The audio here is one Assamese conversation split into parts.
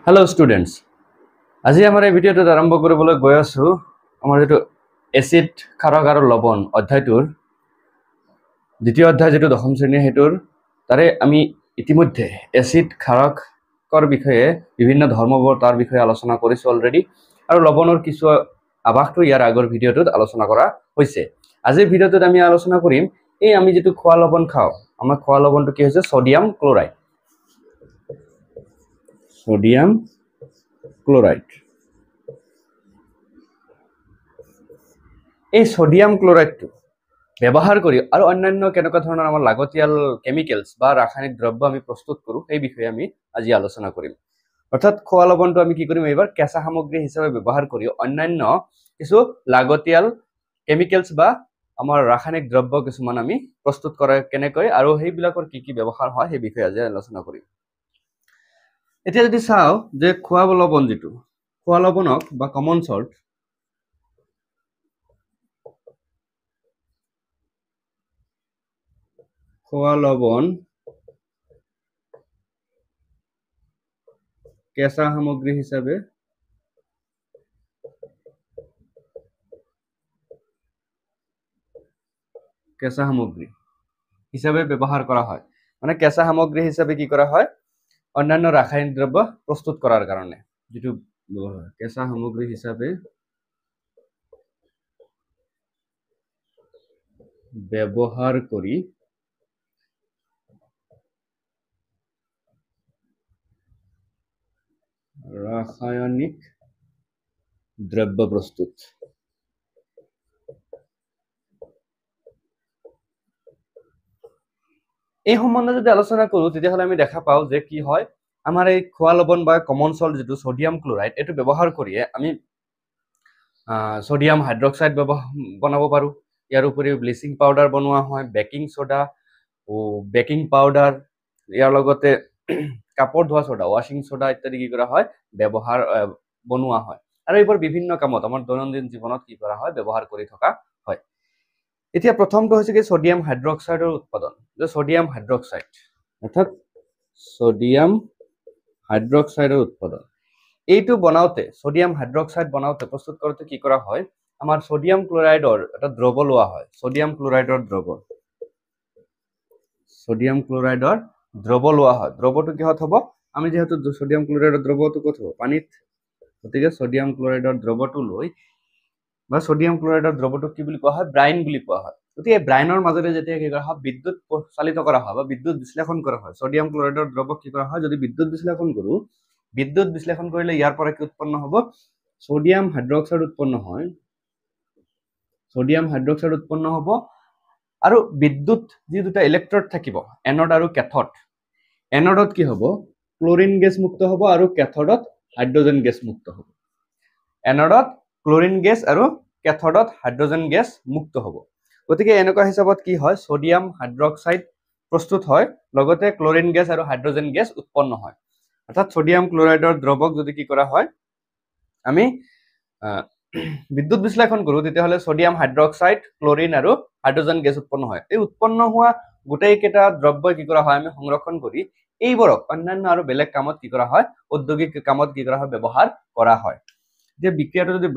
Hello students. আজি আমাৰ এই ভিডিঅটো আৰম্ভ কৰিবলৈ গৈ আছো আমাৰ যেটো এসিড ক্ষাৰক আৰু লৱণ অধ্যায়টোৰ দ্বিতীয় অধ্যায় যেটো দশম শ্ৰেণীৰ হেতুৰ তাৰে আমি ইতিমধ্যে এসিড ক্ষাৰকৰ বিষয়ে বিভিন্ন ধৰ্মবোৰ তাৰ বিষয়ে আলোচনা কৰিছো অলৰেডি আৰু লৱণৰ কিছু আভাসটো ইয়াৰ আগৰ ভিডিঅটোত আলোচনা কৰা হৈছে আজিৰ ভিডিঅটোত আমি আলোচনা কৰিম এই আমি যেটো খোৱা লৱণ খাও আমাৰ খোৱা লৱণটো কি হৈছে সোডিয়াম ক্লোৰাইড সোডিয়াম ক্লোৰাইড এই সোডিয়াম ক্লোৰাইডটো ব্যবহাৰ কৰি আৰু অন্যান্য কেনেকুৱা ধৰণৰ আমাৰ লাগতিয়াল কেমিক্যালস বা ৰাসায়নিক দ্ৰব্য আমি প্ৰস্তুত কৰো এই বিষয়ে আমি আজি আলোচনা কৰিম অৰ্থাৎ খোৱা লৱণটো আমি কি কৰিম এবাৰ কেঁচা সামগ্ৰী হিচাপে ব্যৱহাৰ কৰি অন্যান্য কিছু লাগতিয়াল কেমিক্যালস বা আমাৰ ৰাসায়নিক দ্ৰব্য কিছুমান আমি প্ৰস্তুত কৰা কেনেকৈ আৰু সেইবিলাকৰ কি কি ব্যৱহাৰ হয় সেই বিষয়ে আজি আলোচনা কৰিম এতিয়া যদি চাও যে খোৱা লৱণ যেটো খোৱা লৱণক বা কমন সল্ট খোৱা লৱণ কেঁচা সামগ্ৰী হিচাপে ব্যৱহাৰ কৰা হয় মানে কেঁচা সামগ্ৰী হিচাপে কি কৰা হয় অন্যান্য ৰাসায়নিক দ্ৰব্য প্ৰস্তুত কৰাৰ কাৰণে যেটো কেঁচা সামগ্ৰী হিচাপে ব্যৱহাৰ কৰি ৰাসায়নিক দ্ৰব্য প্ৰস্তুত এই সম্বন্ধে যদি আলোচনা কৰো তেতিয়া হলে আমি দেখা পাও যে কি হয় আমাৰ এই খোৱা লৱণ বা কমন সল্ট যেটো সোডিয়াম ক্লোৰাইড এটো ব্যৱহাৰ কৰি আমি সোডিয়াম হাইড্ৰক্সাইড বনাব পাৰো ইয়াৰ উপৰি ব্লিচিং পাউডাৰ বনোৱা হয় বেকিং সোডা ও বেকিং পাউডাৰ ইয়াৰ লগতে কাপড় ধোৱা সোডা ওয়াশিং সোডা ইত্যাদি কি কৰা হয় ব্যৱহাৰ বনোৱা হয় আৰু এইবোৰ বিভিন্ন কামত আমাৰ দৈনন্দিন জীৱনত কি কৰা হয় ব্যৱহাৰ কৰি থকা হয় এতিয়া প্ৰথমটো হৈছে কি সোডিয়াম হাইড্ৰক্সাইডৰ উৎপাদন যে সোডিয়াম হাইড্ৰক্সাইড অৰ্থাৎ সোডিয়াম হাইড্ৰক্সাইডৰ উৎপাদন এইটো বনাওতে সোডিয়াম হাইড্ৰক্সাইড বনাওতে প্ৰস্তুত কৰোতে কি কৰা হয় আমাৰ সোডিয়াম ক্লোৰাইডৰ এটা দ্ৰৱ লোৱা হয় সোডিয়াম ক্লোৰাইডৰ দ্ৰৱ লোৱা হয় দ্ৰৱটো কিহত হ'ব আমি যেহেতু সোডিয়াম ক্লোৰাইডৰ দ্ৰৱটো ক'ত হ'ব পানীত গতিকে সোডিয়াম ক্লোৰাইডৰ দ্ৰৱটো লৈ বা সোডিয়াম ক্লোৰাইডৰ দ্ৰৱটো কি বুলি কোৱা হয় ব্ৰাইন বুলি কোৱা হয় গতিকে এই ব্ৰাইনৰ মাজেৰে যেতিয়া কি কৰা হয় বিদ্যুৎ চালিত কৰা হয় বা বিদ্যুৎ বিশ্লেষণ কৰা হয় সোডিয়াম ক্লোৰাইডৰ দ্ৰৱক কি কৰা হয় যদি বিদ্যুৎ বিশ্লেষণ কৰো বিদ্যুৎ বিশ্লেষণ কৰিলে ইয়াৰ পৰা কি উৎপন্ন হ'ব সোডিয়াম হাইড্ৰক্সাইড উৎপন্ন হয় সোডিয়াম হাইড্ৰক্সাইড উৎপন্ন হ'ব আৰু বিদ্যুৎ যি দুটা ইলেক্ট্ৰড থাকিব এনড আৰু কেথড এনডত কি হ'ব ক্লোৰিন গেছ মুক্ত হ'ব আৰু কেথডত হাইড্ৰোজেন গেছ মুক্ত হ'ব এনডত ক্লোৰিন গেছ আৰু কেথডত হাইড্ৰোজেন গেছ মুক্ত হ'ব গতিকে এনেকুৱা হিচাপত কি হয় সোডিয়াম হাইড্ৰক্সাইড প্ৰস্তুত হয় লগতে ক্লোৰিন গেছ আৰু হাইড্ৰোজেন গেছ উৎপন্ন হয় অৰ্থাৎ সোডিয়াম ক্লোৰাইডৰ দ্ৰৱক যদি কি কৰা হয় আমি বিদ্যুৎ বিশ্লেষণ কৰো তেতিয়া হলে সোডিয়াম হাইড্ৰক্সাইড ক্লোৰিন আৰু হাইড্ৰোজেন গেছ উৎপন্ন হয় এই উৎপন্ন হোৱা গোটেই কেটা দ্ৰব্য কি কৰা হয় আমি সংৰক্ষণ কৰি এইবোৰক অন্যান্য আৰু বেলেগ কামত কি কৰা হয় ঔদ্যোগিক কামত কি কৰা হয় ব্যৱহাৰ কৰা হয় যে বিক্ৰিয়াটো যদি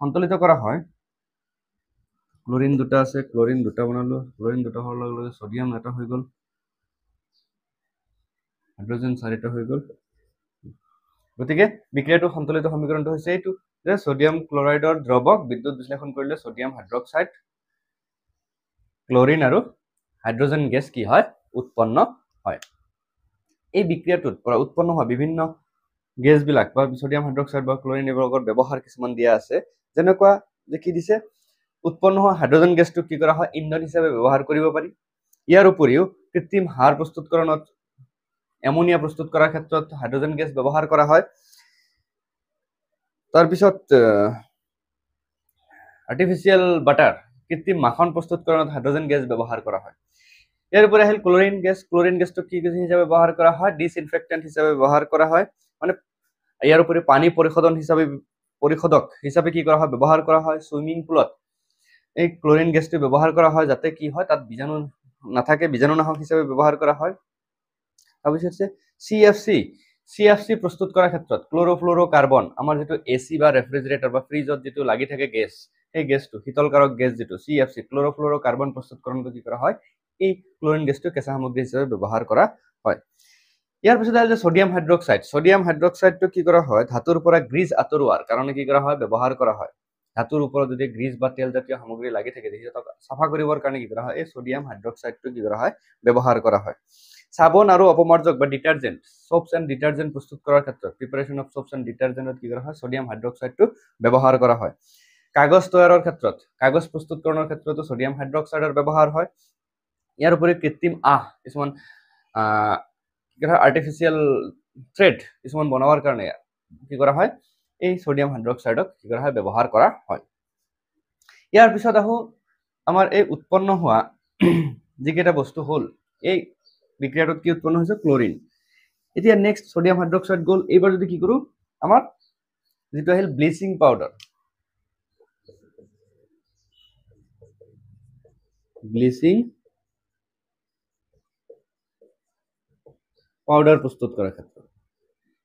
সন্তুলিত কৰা হয় ক্লোৰিন দুটা আছে ক্লোৰিন দুটা বনালো ক্লোৰিন দুটা হোৱাৰ লগে লগে সোডিয়াম এটা হৈ গল হাইড্ৰোজেন চাৰিটা হৈ গল গতিকে বিক্ৰিয়াটো সন্তুলিত সমীকৰণটো হৈছে এইটো যে সোডিয়াম ক্লোৰাইডৰ দ্ৰৱক বিদ্যুৎ বিশ্লেষণ কৰিলে সোডিয়াম হাইড্ৰক্সাইড ক্লোৰিন আৰু হাইড্ৰোজেন গেছ কি হয় উৎপন্ন হয় এই বিক্ৰিয়াটোত পৰা উৎপন্ন হোৱা বিভিন্ন গেছ বিলাক বা সোডিয়াম হাইড্ৰক্সাইড বা ক্লোৰিন এইবোৰৰ ব্যৱহাৰ কিছুমান দিয়া আছে যেনেকুৱা যে কি দিছে উৎপন্ন হোৱা হাইড্ৰোজেন গেছটো কি কৰা হয় ইন্ধন হিচাপে ব্যৱহাৰ কৰিব পাৰি ইয়াৰ উপৰিও কৃত্ৰিম সাৰ প্ৰস্তুতকৰণত এমোনিয়া প্ৰস্তুত কৰাৰ ক্ষেত্ৰত হাইড্ৰোজেন গেছ ব্যৱহাৰ কৰা হয় তাৰ পিছত আৰ্টিফিশিয়াল বাটাৰ কৃত্ৰিম মাখন প্ৰস্তুতকৰণত হাইড্ৰোজেন গেছ ব্যৱহাৰ কৰা হয় ইয়াৰ উপৰি আহিল ক্লোৰিন গেছটো কি হিচাপে ব্যৱহাৰ কৰা হয় ডিসইনফেক্টেন্ট হিচাপে ব্যৱহাৰ কৰা হয় মানে ইয়াৰ উপৰি পানী পৰিশোধক হিচাপে কি কৰা হয় ব্যৱহাৰ কৰা হয় সুইমিং পুলত এই ক্লোরিন গ্যাসটো ব্যবহার করা হয় যাতে কি হয় তাত বীজাণু নাথাকে, বীজাণুনাশক হিসেবে ব্যবহার করা হয়। তাৰপিছত হচ্ছে CFC প্ৰস্তুত কৰাৰ ক্ষেত্ৰত ক্লোৰোফ্লোৰোকাৰ্বন আমাৰ যেটো এসি বা রেফ্রিজারেটর বা ফ্রিজত যেটো লাগি থাকে গ্যাস, এই গ্যাসটো শীতলকারক গ্যাস যেটো CFC ক্লোরোফ্লোরোকার্বন প্ৰস্তুতকৰণটো কি কৰা হয়, এই ক্লোৰিন গ্যাসটো কেঁচা সামগ্ৰী হিচাপে ব্যৱহাৰ কৰা হয়। ইয়াৰ পিছত আহিলে সোডিয়াম হাইড্ৰক্সাইডটো কি কৰা হয়, ধাতুৰ পৰা গ্ৰীজ আঁতৰোৱাৰ কাৰণে কি কৰা হয়, ব্যৱহাৰ কৰা হয়। ধাতুৰ ওপৰত যদি গ্ৰীজ বা তেল জাতীয় সামগ্ৰী লাগি থাকে সিহঁতক চাফা কৰিবৰ কাৰণে কি কৰা হয়, এই সোডিয়াম হাইড্ৰক্সাইডটো কি কৰা হয়, ব্যৱহাৰ কৰা হয়। সাবন আৰু অপমাৰ্জক বা ডিটাৰজেন্ট, সোপস এণ্ড ডিটাৰজেন্ট প্ৰস্তুত কৰাৰ ক্ষেত্ৰত প্ৰিপাৰেশ্যন অফ সোপস এণ্ড ডিটাৰজেন্টত কি কৰা হয়, সোডিয়াম হাইড্ৰক্সাইডটো ব্যৱহাৰ কৰা হয়। কাগজ তৈয়াৰৰ ক্ষেত্ৰত, কাগজ প্ৰস্তুতকৰণৰ ক্ষেত্ৰতো সোডিয়াম হাইড্ৰক্সাইডৰ ব্যৱহাৰ হয়। ইয়াৰ উপৰি কৃত্ৰিম কিছুমান আৰ্টিফিচিয়েল থ্ৰেড কিছুমান বনাবৰ কাৰণে কি কৰা হয়, এই সোডিয়াম হাইড্ৰক্সাইডক কি কৰা হয়, ব্যৱহাৰ কৰা হয়। ইয়াৰ পিছত আহো আমাৰ এই উৎপন্ন হোৱা যিকেইটা বস্তু হ'ল, এই বিক্ৰিয়াটোত কি উৎপন্ন হৈছে, ক্লোৰিন। এতিয়া নেক্সট সোডিয়াম হাইড্ৰক্সাইড গ'ল, এইবাৰ যদি কি কৰো আমাৰ যেটো আহিল ব্লিচিং পাউডাৰ, ব্লিচিং পাউডাৰ প্ৰস্তুত কৰাৰ ক্ষেত্ৰত,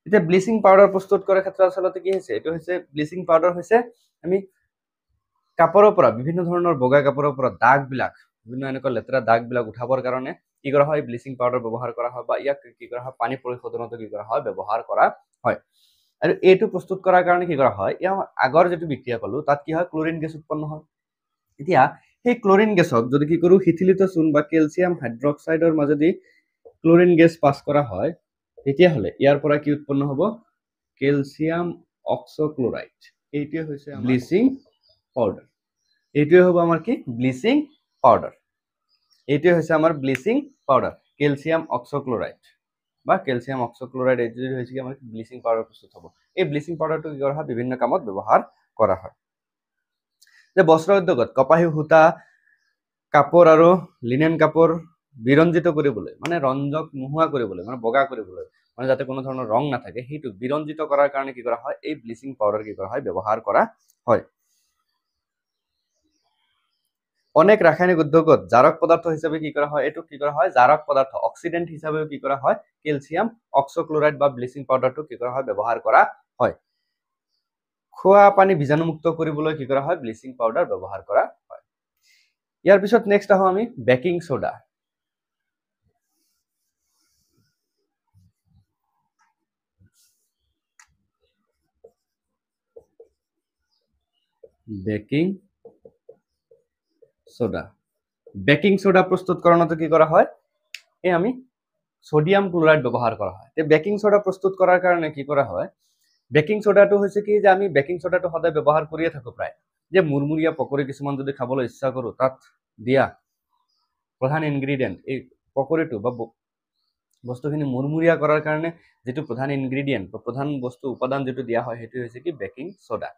এতিয়া ব্লিচিং পাউডাৰ প্ৰস্তুত কৰাৰ ক্ষেত্ৰত আচলতে কি হৈছে, এইটো হৈছে ব্লিচিং পাউডাৰ হৈছে আমি কাপোৰৰ পৰা বিভিন্ন ধৰণৰ বগা কাপোৰৰ পৰা দাগবিলাক, বিভিন্ন এনেকুৱা লেতেৰা দাগবিলাক উঠাবৰ কাৰণে কি কৰা হয়, ব্লিচিং পাউডাৰ ব্যৱহাৰ কৰা হয়, বা ইয়াক কি কৰা হয়, পানী পৰিশোধনতো কি কৰা হয়, ব্যৱহাৰ কৰা হয়। আৰু এইটো প্ৰস্তুত কৰাৰ কাৰণে কি কৰা হয়, ইয়াৰ আগৰ যেটো বিক্ৰিয়া কলো তাত কি হয়, ক্লোৰিন গ্যাস উৎপন্ন হয়। এতিয়া সেই ক্লোৰিন গ্যাসক যদি কি কৰো, শিথিলিত চূণ বা ক্যালসিয়াম হাইড্ৰক্সাইডৰ মাজেদি ক্লোৰিন গ্যাস পাস কৰা হয়, তেতিয়া হলে ইয়াৰ পৰা কি উৎপন্ন হ'ব, ক্যালসিয়াম অক্সোক্লোৰাইড। এইটোৱে হৈছে ব্লিচিং পাউডাৰ। এইটোৱে হ'ব আমাৰ কি, ব্লিচিং পাউডাৰ। এইটোৱে হৈছে আমাৰ ব্লিচিং পাউডাৰ, ক্যালসিয়াম অক্সোক্লোৰাইড বা ক্যালসিয়াম অক্সোক্লোৰাইড। এইটো হৈছে কি আমাৰ ব্লিচিং পাউডাৰ প্ৰস্তুত হ'ব। এই ব্লিচিং পাউডাৰটো কি কৰা হয়, বিভিন্ন কামত ব্যৱহাৰ কৰা হয়। যে বস্ত্ৰ উদ্যোগত কপাহী সূতা, কাপোৰ আৰু লিনেন কাপোৰ বিৰঞ্জিত কৰিবলৈ, মানে ৰঞ্জক নোহোৱা কৰিবলৈ, মানে বগা কৰিবলৈ, মানে যাতে কোনো ধৰণৰ ৰং নাথাকে, সেইটো বিৰঞ্জিত কৰাৰ কাৰণে কি কৰা হয়, এই ব্লিচিং পাউডাৰ কি কৰা হয়, ব্যৱহাৰ কৰা হয়। অনেক রাসায়নিক উদ্যোগত জারক পদার্থ হিসেবে কি করা হয়, এটু কি করা হয়, জারক পদার্থ অক্সিডেন্ট হিসাবেও কি করা হয়, ক্যালসিয়াম অক্সোক্লোরাইড বা ব্লিচিং পাউডারটো কি করা হয়, ব্যবহার করা হয়। খোৱা পানী বীজাণুমুক্ত কৰিবলৈ কি কৰা হয়, ব্লিচিং পাউডাৰ ব্যৱহাৰ কৰা হয়। ইয়াৰ পিছত নেক্সট আহো আমি baking soda. Baking soda, baking soda প্ৰস্তুতকৰণত কি কৰা হয়, এই আমি সোডিয়াম ক্লোরাইড ব্যবহার করা হয়। তে বেকিং সোডা প্রস্তুত করার কারণে কি করা হয়, বেকিং সোডাটো হৈছে কি, যে আমি বেকিং সোডাটো সদায় ব্যবহার কৰিয়ে থাকো প্ৰায়, যে মুৰমুৰীয়া পকৰি কিছুমান যদি খাবলৈ ইচ্ছা কৰো, তাত দিয়া প্ৰধান ইনগ্ৰেডিয়েন্ট এই পকৰিটো বা বস্তুখিনি মুৰমুৰীয়া কৰাৰ কাৰণে যেটো প্ৰধান ইনগ্ৰেডিয়েন্ট বা প্ৰধান বস্তু উপাদান যেটো দিয়া হয়, সেইটো হৈছে কি, বেকিং সোডা।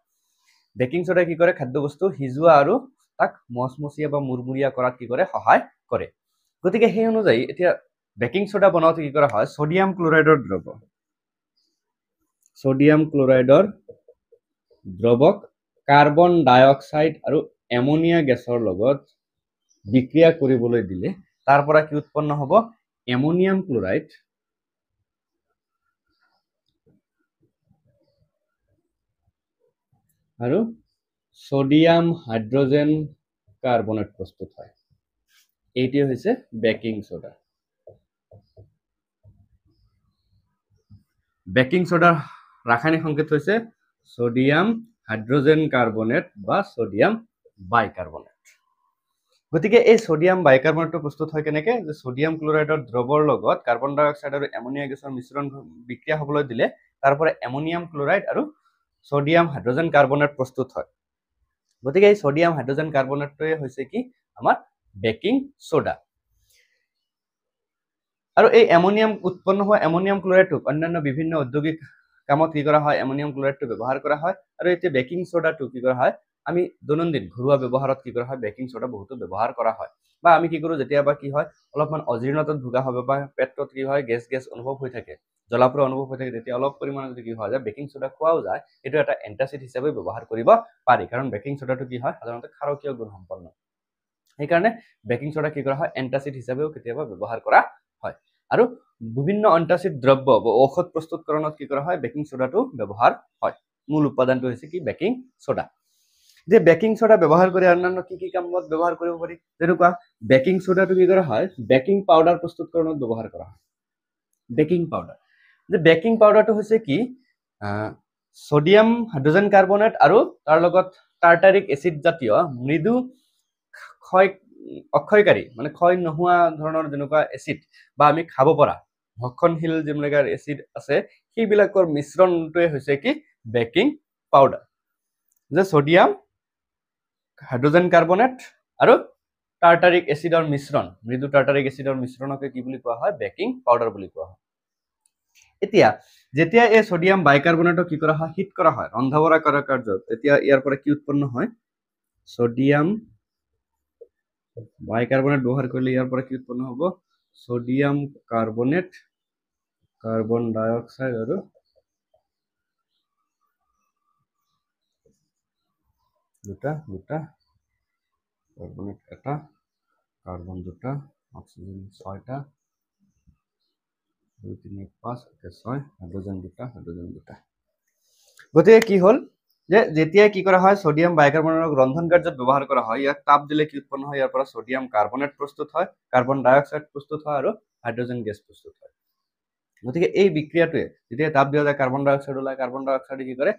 বেকিং সোডা কি কৰে, খাদ্য বস্তু সিজোৱা আৰু তাক মচমচীয়া বা মুৰমুৰীয়া কৰাত কি কৰে, সহায় কৰে। গতিকে সেই অনুযায়ী এতিয়া বেকিং সোডা বনাওঁতে কি কৰা হয়, সোডিয়াম ক্লোৰাইডৰ দ্ৰৱক কাৰ্বন ডাই অক্সাইড আৰু এমোনিয়া গেছৰ লগত বিক্ৰিয়া কৰিবলৈ দিলে তাৰ পৰা কি উৎপন্ন হ'ব, এমোনিয়াম ক্লোৰাইড আৰু সোডিয়াম হাইড্ৰোজেন কাৰ্বনেট প্ৰস্তুত হয়। এইটি হৈছে বেকিং সোডা। বেকিং সোডাৰ ৰাসায়নিক সংকেত হৈছে সোডিয়াম হাইড্ৰোজেন কাৰ্বনেট বা সোডিয়াম বাইকাৰ্বনেট। গতিকে এই সোডিয়াম বাইকাৰ্বনেটটো প্ৰস্তুত হয় কেনেকে, যে সোডিয়াম ক্লোৰাইডৰ দ্ৰৱৰ লগত কাৰ্বন ডাই অক্সাইড আৰু এমোনিয়া গেছৰ মিশ্ৰণ বিক্ৰিয়া হ'বলৈ দিলে তাৰ পৰা এমোনিয়াম ক্লোৰাইড আৰু সোডিয়াম হাইড্ৰোজেন কাৰ্বনেট প্ৰস্তুত হয়। গতিকে এই সোডিয়াম হাইড্ৰোজেন কাৰ্বনেটটোৱে হৈছে কি, আমাৰ বেকিং সোডা। আৰু এই এমোনিয়াম উৎপন্ন হোৱা এমোনিয়াম ক্লোৰাইডটোক অন্যান্য বিভিন্ন ঔদ্যোগিক কামত কি কৰা হয়, এমোনিয়াম ক্লোৰাইডটো ব্যৱহাৰ কৰা হয়। আৰু এতিয়া বেকিং সোডাটো কি কৰা হয়, আমি দৈনন্দিন ঘৰুৱা ব্যৱহাৰত কি কৰা হয় বেকিং সোডা বহুতো ব্যৱহাৰ কৰা হয় বা আমি কি কৰোঁ যেতিয়াবা কি হয় অলপমান অজীৰ্ণতাত ভোগা হবে বা পেটত কি হয় গেছ অনুভৱ হৈ থাকে জলাপুৰা অনুভৱ হৈ থাকে তেতিয়া অলপ পৰিমাণে যদি কি হয় যে বেকিং সোডা খোৱাও যায় এইটো এটা এন্টাচিড হিচাপে ব্যৱহাৰ কৰিব পাৰি কাৰণ বেকিং সোডাটো কি হয় সাধাৰণতে ক্ষাৰকীয় গুণ সম্পন্ন সেইকাৰণে বেকিং সোডা কি কৰা হয় এন্টাচিড হিচাপেও কেতিয়াবা ব্যৱহাৰ কৰা হয় আৰু বিভিন্ন এন্টাচিড দ্ৰব্য বা ঔষধ প্ৰস্তুতকৰণত কি কৰা হয় বেকিং সোডাটো ব্যৱহাৰ হয় মূল উপাদানটো হৈছে কি বেকিং সোডা যে বেকিং সোডা ব্যৱহাৰ কৰি অন্যান্য কি কি কামত ব্যৱহাৰ কৰিব পাৰি যেনেকুৱা বেকিং সোডাটো কি কৰা হয় বেকিং পাউডাৰ প্ৰস্তুতকৰণত ব্যৱহাৰ কৰা হয় বেকিং পাউডাৰ যে বেকিং পাউডাৰটো হৈছে কি সোডিয়াম হাইড্ৰোজেন কাৰ্বনেট আৰু তাৰ লগত টাৰ্টাৰিক এচিড জাতীয় মৃদু অক্ষয়কাৰী মানে ক্ষয় নোহোৱা ধৰণৰ যেনেকুৱা এচিড বা আমি খাব পৰা ভক্ষণশীল যিবিলাক এচিড আছে সেইবিলাকৰ মিশ্ৰণটোৱে হৈছে কি বেকিং পাউডাৰ যে সোডিয়াম হাইড্ৰোজেন কাৰ্বনেট আৰু টাৰ্টাৰিক এচিডৰ মিশ্ৰণ মৃদু টাৰ্টাৰিক এচিডৰ মিশ্ৰণকে কি বুলি কোৱা হয় বেকিং পাউডাৰ বুলি কোৱা হয় এতিয়া যেতিয়া এই সোডিয়াম বাইকাৰ্বনেটক কি কৰা হয় হিট কৰা হয় ৰন্ধা বঢ়া কৰাৰ কাৰ্যত তেতিয়া ইয়াৰ পৰা কি উৎপন্ন হয় সোডিয়াম বাইকাৰ্বনেট ব্যৱহাৰ কৰিলে ইয়াৰ পৰা কি উৎপন্ন হ'ব সোডিয়াম কাৰ্বনেট কাৰ্বন ডাই অক্সাইড আৰু দুটা কাৰ্বনেট এটা কাৰ্বন দুটা অক্সিজেন 6টা 2 3 5 6 হাইড্ৰোজেন দুটা গতিকে কি হল যে যেতিয়া কি কৰা হয় সোডিয়াম বাইকাৰ্বনেটক ৰন্ধন কাৰ্যত ব্যৱহাৰ কৰা হয় ইয়াক তাপ দিলে কি উৎপন্ন হয় ইয়াৰ পৰা সোডিয়াম কাৰ্বনেট প্ৰস্তুত হয় কাৰ্বন ডাই অক্সাইড প্ৰস্তুত হয় আৰু হাইড্ৰোজেন গেছ প্ৰস্তুত হয় গতিকে এই বিক্ৰিয়াটোৱে যেতিয়া তাপ দিয়া যায় কাৰ্বন ডাই অক্সাইড ওলায় কাৰ্বন ডাই অক্সাইডে কি কৰে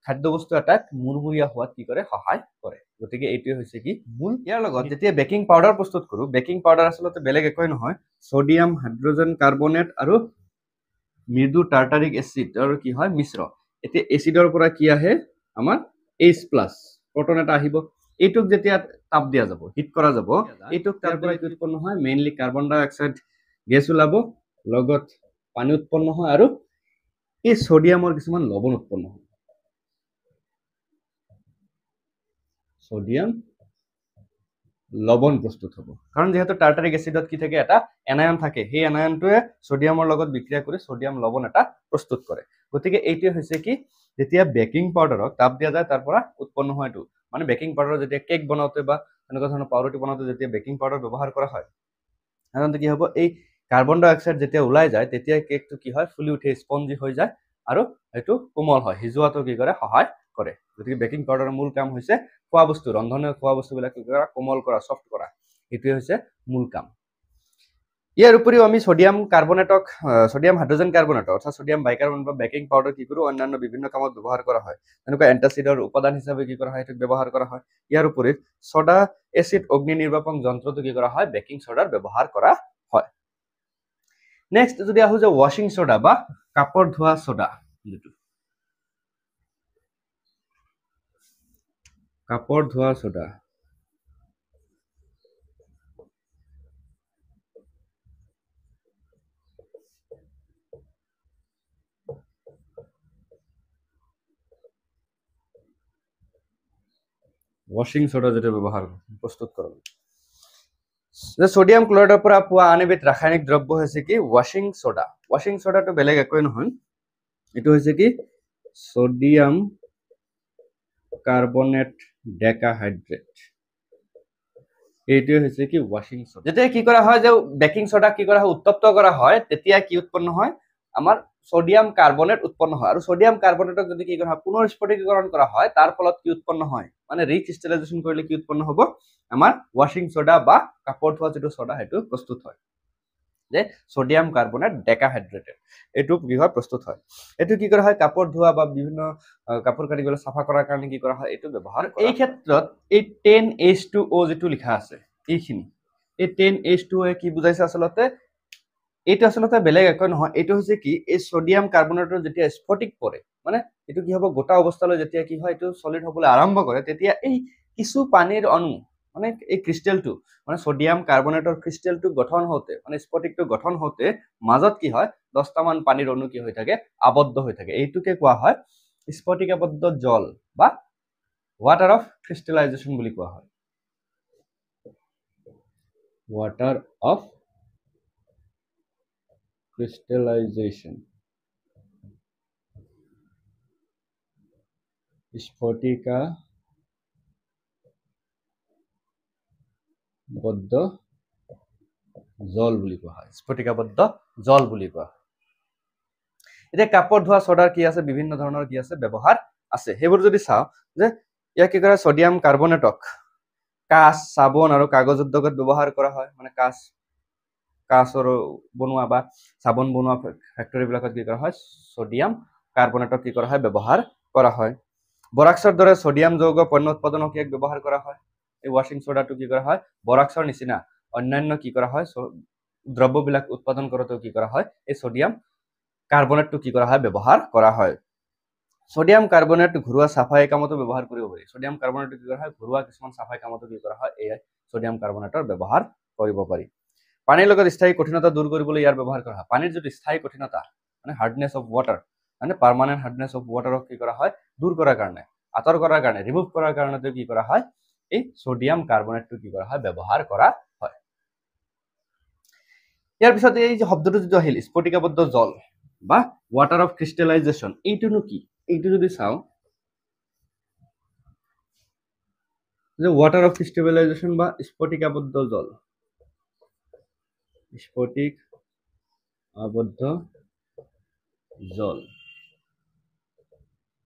খাদ্যবস্তু এটাক মুৰমুৰীয়া হোৱাত কি কৰে সহায় কৰে গতিকে এইটোৱে হৈছে কি মূল ইয়াৰ লগত যেতিয়া বেকিং পাউডাৰ প্ৰস্তুত কৰোঁ বেকিং পাউডাৰ আচলতে বেলেগ একোই নহয় সোডিয়াম হাইড্ৰোজেন কাৰ্বনেট আৰু মৃদু টাৰ্টাৰিক এচিড আৰু কি হয় মিশ্ৰ এতিয়া এচিডৰ পৰা কি আহে আমাৰ H+ প্ৰটন এটা আহিব এইটোক যেতিয়া তাপ দিয়া যাব হিট কৰা যাব এইটোক তাৰ পৰা কি উৎপন্ন হয় মেইনলি কাৰ্বন ডাই অক্সাইড গেছ ওলাব লগত পানী উৎপন্ন হয় আৰু এই সোডিয়ামৰ কিছুমান লৱণ উৎপন্ন হয় সোডিয়াম লৱণ প্ৰস্তুত হ'ব কাৰণ যেহেতু টাৰ্টাৰিক এচিডত কি থাকে এটা এনায়ন থাকে সেই এনায়নটোৱে সোডিয়ামৰ লগত বিক্ৰিয়া কৰি সোডিয়াম লৱণ এটা প্ৰস্তুত কৰে গতিকে এইটোৱে হৈছে কি যেতিয়া বেকিং পাউডাৰক তাপ দিয়া যায় তাৰ পৰা উৎপন্ন হয় এইটো মানে বেকিং পাউডাৰ যেতিয়া কেক বনাওঁতে বা এনেকুৱা ধৰণৰ পাউৰুটি বনাওঁতে যেতিয়া বেকিং পাউডাৰ ব্যৱহাৰ কৰা হয় সাধাৰণতে কি হ'ব এই কাৰ্বন ডাই অক্সাইড যেতিয়া ওলাই যায় তেতিয়া কেকটো কি হয় ফুলি উঠে স্পঞ্জি হৈ যায় আৰু এইটো কোমল হয় সিজোৱাটো কি কৰে সহায় কৰে গতিকে বেকিং পাউডাৰৰ মূল কাম হৈছে খোৱা বস্তু ৰন্ধনৰ খোৱা বস্তুবিলাক কি কৰা কোমল কৰা সফ্ট কৰা এইটোৱে হৈছে মূল কাম ইয়াৰ উপৰিও আমি সোডিয়াম কাৰ্বনেটক সোডিয়াম হাইড্ৰোজেন কাৰ্বনেট অৰ্থাৎ সোডিয়াম বাইকাৰ্বনেট বা বেকিং পাউডাৰ কি কৰোঁ অন্যান্য বিভিন্ন কামত ব্যৱহাৰ কৰা হয় এনেকুৱা এন্টাচিডৰ উপাদান হিচাপে কি কৰা হয় এইটোক ব্যৱহাৰ কৰা হয় ইয়াৰ উপৰি সোডা এচিড অগ্নি নিৰ্বাপক যন্ত্ৰটো কি কৰা হয় বেকিং সোডাৰ ব্যৱহাৰ কৰা হয় নেক্সট যদি আহো যে ওয়াশিং সোডা বা কাপড় ধোৱা সোডা কাপড় ধোৱা সোডা ওয়াশিং সোডা যেটা ব্যৱহাৰ প্ৰস্তুত কৰা যে সোডিয়াম ক্লোৰাইডৰ পৰা পোৱা আন এবিধ ৰাসায়নিক দ্ৰব্য হৈছে কি ওয়াশিং সোডাটো বেলেগ একোই নহয় এইটো হৈছে কি সোডিয়াম কাৰ্বনেট ডেকাহাইড্ৰেট এইটোৱে হৈছে কি ওয়াশিং সোডা যেতিয়া কি কৰা হয় যে বেকিং সোডা কি কৰা হয় উত্তপ্ত কৰা হয় তেতিয়া কি উৎপন্ন হয় আমাৰ সোডিয়াম কাৰ্বনেট উৎপন্ন হয় আৰু সোডিয়াম কাৰ্বনেটক যদি কি কৰা হয় পুনৰ স্ফটিকীকৰণ কৰা হয় তাৰ ফলত কি উৎপন্ন হয় মানে ৰিক্ৰিষ্টেলাইজেশ্যন কৰিলে কি উৎপন্ন হ'ব আমাৰ ওয়াশিং সোডা বা কাপড় ধোৱা যেটো সোডা হেতু প্ৰস্তুত হয় যে সোডিয়াম কাৰ্বনেট ডেকাহাইড্ৰেটেড এইটো কি হয় প্ৰস্তুত হয় এইটো কি কৰা হয় কাপড় ধোৱা বা বিভিন্ন কাপড় কানিবলৈ সাফা কৰাৰ কাৰণে কি কৰা হয় এইটো ব্যৱহাৰ এই ক্ষেত্ৰত এই 10H2O যেটো লিখা আছে এইখিনি এই 10H2O কি বুজাইছে আচলতে এইটো আচলতে বেলেগ একো নহয় এইটো হৈছে কি এই সোডিয়াম কাৰ্বনেটৰ যেতিয়া স্ফটিক পৰে মানে এইটো কি হ'ব গোটা অৱস্থালৈ যেতিয়া কি হয় এইটো সলিড হ'বলৈ আৰম্ভ কৰে তেতিয়া এই কিছু পানীৰ অণু মানে এই ক্ৰিষ্টেলটো মানে সোডিয়াম কাৰ্বনেটৰ ক্ৰিষ্টেলটো গঠন হওঁতে মানে স্ফটিকটো গঠন হওঁতে মাজত কি হয় 10টা মান পানীৰ অণু কি হৈ থাকে আবদ্ধ হৈ থাকে এইটোকে কোৱা হয় স্ফটিকাবদ্ধ জল বা ৱাটাৰ অফ ক্ৰিষ্টেলাইজেশ্যন বুলি কোৱা হয়। ৱাটাৰ অফ ক্ৰিষ্টেলাইজেশ্যন, স্ফটিকাবদ্ধ জল বুলি কোৱা হয়, স্ফটিকাবদ্ধ জল বুলি কোৱা হয়। এতিয়া কাপত ধোৱা ছ'ডাৰ কি আছে, বিভিন্ন ধৰণৰ কি আছে ব্যৱহাৰ আছে। সেইবোৰ যদি চাওঁ যে ইয়াক কি কৰে, ছডিয়াম কাৰ্বনেটক কাঁচ, চাবোন আৰু কাগজ উদ্যোগত ব্যৱহাৰ কৰা হয়। মানে কাঁচৰ বনোৱা বা চাবোন বনোৱা ফেক্টৰীবিলাকত কি কৰা হয়, ছডিয়াম কাৰ্বনেটক কি কৰা হয়, ব্যৱহাৰ কৰা হয়। বৰাক্সৰ দৰে ছডিয়াম যৌগ পণ্য উৎপাদনত ইয়াক ব্যৱহাৰ কৰা হয়। এই ৱাশ্বিং ছ'ডাটো কি কৰা হয়, বৰাক্সৰ নিচিনা অন্যান্য কি কৰা হয়, দ্ৰব্যবিলাক উৎপাদন কৰোঁতেও কি কৰা হয়, এই ছডিয়াম কাৰ্বনেটটো কি কৰা হয়, ব্যৱহাৰ কৰা হয়। ছডিয়াম কাৰ্বনেট ঘৰুৱা চাফাই কামতো ব্যৱহাৰ কৰিব পাৰি। ছডিয়াম কাৰ্বনেটটো কি কৰা হয়, ঘৰুৱা কিছুমান চাফাই কামতো কি কৰা হয়, এই ছডিয়াম কাৰ্বনেটৰ ব্যৱহাৰ কৰিব পাৰি। পানীৰ লগত স্থায়ী কঠিনতা দূৰ কৰিবলৈ ইয়াৰ ব্যৱহাৰ কৰা হয়। পানীৰ যদি স্থায়ী কঠিনতা মানে হাৰ্ডনেছ অফ ৱাটাৰ, মানে পাৰ্মানেণ্ট হাৰ্ডনেছ অফ ৱাটাৰক কি কৰা হয়, দূৰ কৰাৰ কাৰণে, আঁতৰ কৰাৰ কাৰণে, ৰিমুভ কৰাৰ কাৰণে কি কৰা হয়, এই ছডিয়াম কাৰ্বনেটটো কি কৰা হয়, ব্যৱহাৰ কৰা হয়। ইয়াৰ পিছত এই যে শব্দটো যিটো আহিল স্ফটিকাবদ্ধ জল বা ৱাটাৰ অফ ক্ৰিষ্টেলাইজেশ্যন, এইটোনো কি? এইটো যদি চাওঁ যে ৱাটাৰ অফ ক্ৰিষ্টেলাইজেশ্যন বা স্ফটিকাবদ্ধ জল, স্ফটিকাবদ্ধ জল,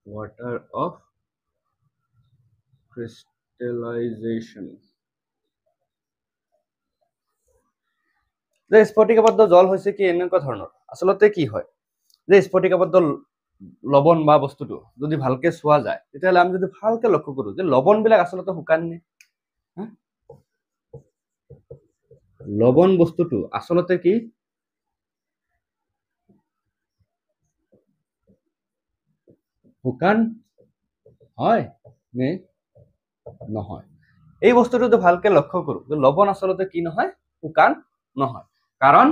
ৱাটাৰ অফ ক্ৰিষ্টেলাইজেশ্যন। যে স্ফটিকাবদ্ধ জল হৈছে কি এনেকুৱা ধৰণৰ, আচলতে কি হয় যে স্ফটিকাবদ্ধ লৱণ বা বস্তুটো যদি ভালকে চোৱা যায়, তেতিয়াহ'লে আমি যদি ভালকে লক্ষ্য কৰো যে লৱণবিলাক আচলতে শুকান নে? লৱণ বস্তুটো আচলতে কি শুকান হয় নে নহয়? এই বস্তুটো যদি ভালকে লক্ষ্য কৰো যে লৱণ আচলতে কি নহয়, শুকান নহয়। কাৰণ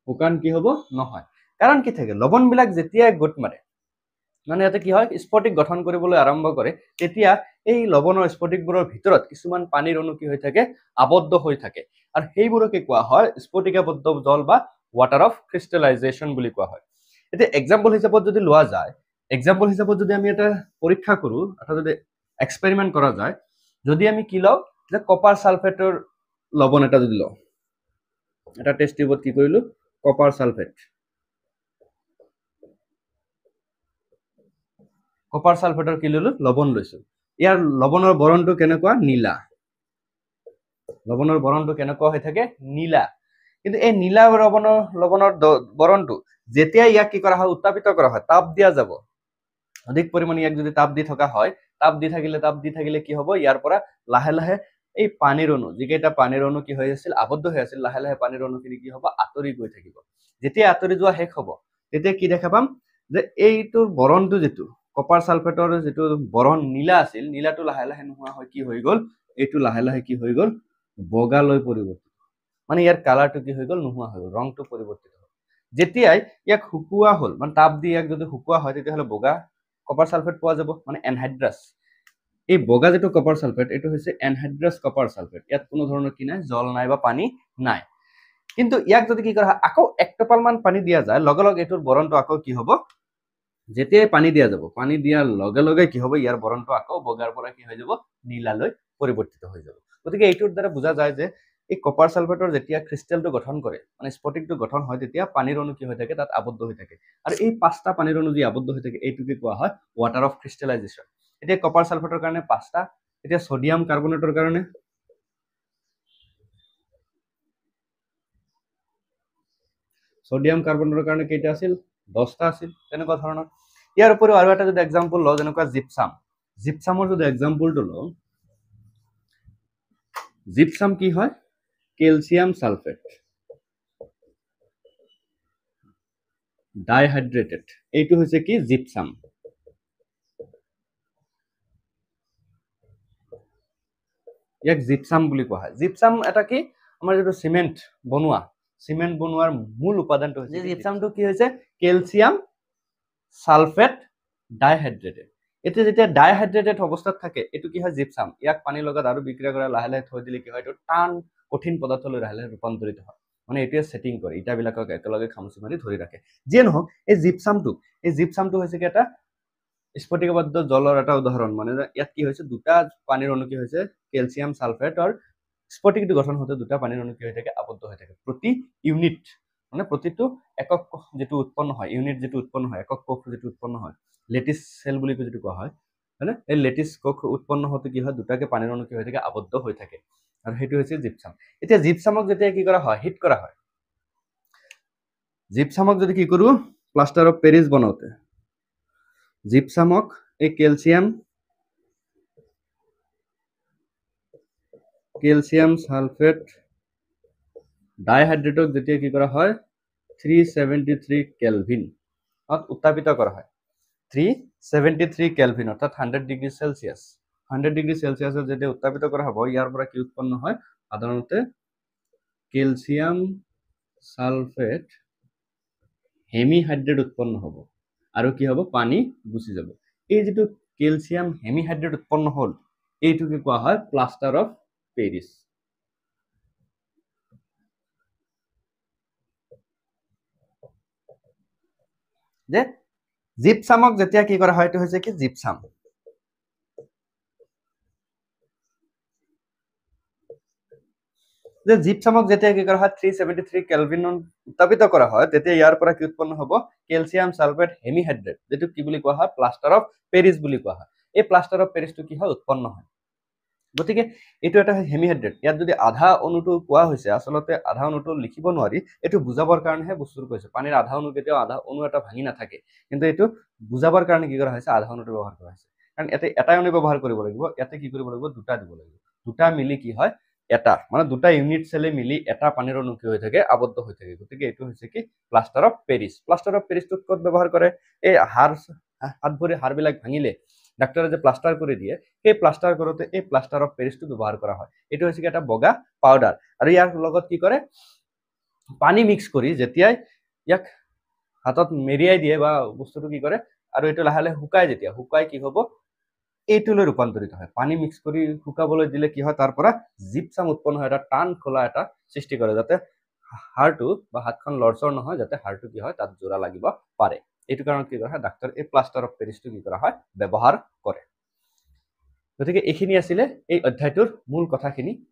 শুকান কি হ'ব, নহয়। কাৰণ কি থাকে, লৱণবিলাক যেতিয়াই গোট মাৰে, মানে ইয়াতে কি হয়, স্ফটিক গঠন কৰিবলৈ আৰম্ভ কৰে, তেতিয়া এই লৱণৰ স্ফটিকবোৰৰ ভিতৰত কিছুমান পানীৰ অণু কি হৈ থাকে, আবদ্ধ হৈ থাকে। আৰু সেইবোৰকে কোৱা হয় স্ফটিকাবদ্ধ জল বা ৱাটাৰ অফ ক্ৰিষ্টেলাইজেশ্যন বুলি কোৱা হয়। এতিয়া এক্সাম্পল হিচাপত যদি লোৱা যায়, এক্সাম্পল হিচাপত যদি আমি এটা পৰীক্ষা কৰো, অৰ্থাৎ যদি এক্সপেৰিমেণ্ট কৰা যায়, যদি আমি কি লওঁ যে কপাৰ ছালফেটৰ লৱণ এটা যদি লওঁ, এটা টেষ্ট টিউবত কি কৰিলো, কপাৰ ছালফেট, কপাৰ ছালফেটৰ কি ললো, লৱণ লৈছো। ইয়াৰ লৱণৰ বৰণটো কেনেকুৱা, নীলা। লৱণৰ বৰণটো কেনেকুৱা হৈ থাকে, নীলা। কিন্তু এই নীলা লৱণৰ বৰণটো যেতিয়া ইয়াক কি কৰা হয়, উত্তাপিত কৰা হয়, তাপ দিয়া যাব, অধিক পৰিমাণে ইয়াক যদি তাপ দি থকা হয়, তাপ দি থাকিলে কি হ'ব, ইয়াৰ পৰা লাহে লাহে এই পানীৰ অণু, যিকেইটা পানীৰ অণু কি হৈ আছিল, আবদ্ধ হৈ আছিল, লাহে লাহে পানীৰ অণুখিনি কি হ'ব, আঁতৰি গৈ থাকিব। যেতিয়া আঁতৰি যোৱা শেষ হ'ব, তেতিয়া কি দেখা পাম যে এইটোৰ বৰণটো যিটো কপাৰ ছালফেটৰ যিটো বৰণ নীলা আছিল, নীলাটো লাহে লাহে নোহোৱা হৈ কি হৈ গ'ল, এইটো লাহে লাহে কি হৈ গ'ল, বগালৈ পৰিৱৰ্তিত, মানে ইয়াৰ কালাৰটো কি হৈ গ'ল, নোহোৱা হৈ গ'ল, ৰংটো পৰিৱৰ্তিত হ'ল। যেতিয়াই ইয়াক শুকোৱা হ'ল, মানে তাপ দি ইয়াক যদি শুকোৱা হয়, তেতিয়াহ'লে বগা কপাৰ ছালফেট পোৱা যাব, মানে এনহাইড্ৰাছ। এই বগা যিটো কপাৰ ছালফেট, এইটো হৈছে এনহাইড্ৰাছ কপাৰ ছালফেট। ইয়াত কোনো ধৰণৰ কি নাই, জল নাই বা পানী নাই। কিন্তু ইয়াক যদি কি কৰা হয়, আকৌ 1 টোপালমান পানী দিয়া যায়, লগে লগে এইটোৰ বৰণটো আকৌ কি হ'ব, যেতিয়াই পানী দিয়া যাব, পানী দিয়াৰ লগে লগে কি হ'ব, ইয়াৰ বৰণটো আকৌ বগাৰ পৰা কি হৈ যাব, নীলালৈ পৰিৱৰ্তিত হৈ যাব। গতিকে এইটোৰ দ্বাৰা বুজা যায় যে এই কপাৰ ছালফেটৰ যেতিয়া ক্ৰিষ্টেলটো গঠন কৰে, মানে স্ফটিকটো গঠন হয়, তেতিয়া পানীৰ অণু কি হৈ থাকে, তাত আবদ্ধ হৈ থাকে। আৰু এই 5টা পানীৰ অণু যি আবদ্ধ হৈ থাকে, এইটোকে কোৱা হয় ৱাটাৰ অফ ক্ৰিষ্টেলাইজেশ্যন। এতিয়া কপাৰ ছালফেটৰ কাৰণে 5টা, এতিয়া ছডিয়াম কাৰ্বনেটৰ কাৰণে কেইটা আছিল, 10টা আছিল, তেনেকুৱা ধৰণৰ। ইয়াৰ উপৰিও আৰু এটা যদি এক্সাম্পল লওঁ, যেনেকুৱা জিপছাম, জিপছামৰ যদি এক্সাম্পলটো লওঁ, জিপছাম কি হয়, কেলছিয়াম ছালফেট ডাইহাইড্ৰেটেড, এইটো হৈছে কি, জিপছাম। ইয়াক জিপছাম বুলি কোৱা হয়। জিপছাম এটা কি, আমাৰ যিটো চিমেণ্ট বনোৱাৰ মূল উপাদানটো হৈছে জিপছামটো কি হৈছে, কেলছিয়াম ছালফেট ডাইহাইড্ৰেটেড। এতিয়া যেতিয়া ডাইহাইড্ৰেটেড অৱস্থাত থাকে এইটো কি হয় জিপসাম ইয়াক পানীৰ লগত আৰু বিক্ৰিয়া কৰি লাহে লাহে থৈ দিলে কি হয় এইটো টান কঠিন পদাৰ্থলৈ লাহে লাহে ৰূপান্তৰিত হয় মানে এইটোৱে সেটিং কৰে ইটাবিলাকক একেলগে খামুচি মাৰি ধৰি ৰাখে যিয়ে নহওক এই জিপসামটো হৈছে কি এটা স্ফটিকবদ্ধ জলৰ এটা উদাহৰণ মানে ইয়াত কি হৈছে দুটা পানীৰ অণু কি হৈছে কেলছিয়াম সালফেটৰ স্ফটিকটো গঠন হতে দুটা পানীৰ অণু কি হৈ থাকে আবদ্ধ হৈ থাকে প্ৰতি ইউনিট মানে প্ৰতিটো একক কোষ যেটো উৎপন্ন হয় ইউনিট যেটো উৎপন্ন হয় একক কোষ যেটো উৎপন্ন হয় লেটিস সেল বুলি যেটো কোৱা হয় হয়নে এই লেটিস কোষ উৎপন্ন হতে কি হয় দুটাকে পানীৰ অণু কি হৈ থাকে আবদ্ধ হৈ থাকে আৰু হেতু হৈছে জিপসাম এতিয়া জিপসামক যেতিয়া কি কৰা হয় হিট কৰা হয় জিপসামক যদি কি কৰো প্লাষ্টাৰ অফ পেৰিছ বনাওতে জিপসামক এই কেলছিয়াম সালফেট ডাইহাইড্ৰেটক যেতিয়া কি কৰা হয় 373 কেলভিন উত্তাপিত কৰা হয় 373 কেলভিন অৰ্থাৎ 100 ডিগ্ৰী সেলসিয়াস 100 ডিগ্ৰী সেলসিয়াসত যেতিয়া উত্তাপিত কৰা হ'ব ইয়াৰ পৰা কি উৎপন্ন হয় সাধাৰণতে কেলছিয়াম সালফেট হেমিহাইড্ৰেট উৎপন্ন হ'ব আৰু কি হ'ব পানী গুচি যাব এই যেটো কেলছিয়াম হেমিহাইড্ৰেট উৎপন্ন হ'ল এইটোকে কোৱা হয় প্লাষ্টাৰ অফ পেৰিছ যে জিপসামক যেতিয়া কি কৰা হয় এটো হৈছে কি জিপসাম যে জিপসামক যেতিয়া কি কৰা হয় 373 কেলভিন উত্তাপিত কৰা হয় তেতিয়া ইয়াৰ পৰা কি উৎপন্ন হ'ব কেলছিয়াম সালফেট হেমিহাইড্ৰেট যেটো কি বুলি কোৱা হয় প্লাষ্টাৰ অফ পেৰিছ বুলি কোৱা হয় এই প্লাষ্টাৰ অফ পেৰিছটো কি হয় উৎপন্ন হয় গতিকে এটো এটা হেমিহাইড্ৰেট ইয়াত যদি আধা অণুটো কোৱা হৈছে আসলতে আধা অণুটো লিখিব নোৱাৰি এটো বুজাবৰ কাৰণেহে বস্তুটো কৈছে পানীৰ আধা অণু কেতিয়াও আধা অণু এটা ভাঙি নাথাকে কিন্তু এটো বুজাবৰ কাৰণে কি কৰা হৈছে আধা অণুটো ব্যৱহাৰ কৰা হৈছে কাৰণ এটা অণু ব্যৱহাৰ কৰিব লাগিব ইয়াতে কি কৰিব লাগিব দুটা দিব লাগিব দুটা মিলি কি হয় এটা মানে দুটা ইউনিট সেলে মিলি এটা পানীৰ অণু কি হৈ থাকে আবদ্ধ হৈ থাকে গতিকে এটো হৈছে কি প্লাষ্টাৰ অফ পেৰিছটো ক'ত ব্যৱহাৰ কৰে এই হাত ভৰি হাড়বিলাক ভাঙিলে ডাক্তৰে যে প্লাষ্টাৰ কৰি দিয়ে সেই প্লাষ্টাৰ কৰোতে এই প্লাষ্টাৰ অফ পেৰিছটো ব্যৱহাৰ কৰা হয় এটো হৈছে এটা বগা পাউডাৰ আৰু ইয়াৰ লগত কি কৰে পানী মিক্স কৰি যেতিয়াই ইয়াক হাতত মেৰিয়াই দিয়ে বা বস্তুটো কি কৰে আৰু এটো লাহে লাহে শুকাই কি হ'ব এইটোলৈ ৰূপান্তৰিত হয় পানী মিক্স কৰি শুকাবলৈ দিলে কি হয় তাৰ পৰা জিপসাম উৎপন্ন হয় এটা টান খোলা এটা সৃষ্টি কৰে যাতে হাড়টো বা হাতখন লৰচৰ নহয় যাতে হাড়টো কি হয় তাত জোৰা লাগিব পাৰে এইটো কাৰণত কি কৰা হয় ডাক্তৰ এই প্লাষ্টাৰ অফ পেৰিছটো কি কৰা হয় ব্যৱহাৰ কৰে গতিকে এইখিনি আছিল এই অধ্যায়টোৰ মূল কথাখিনি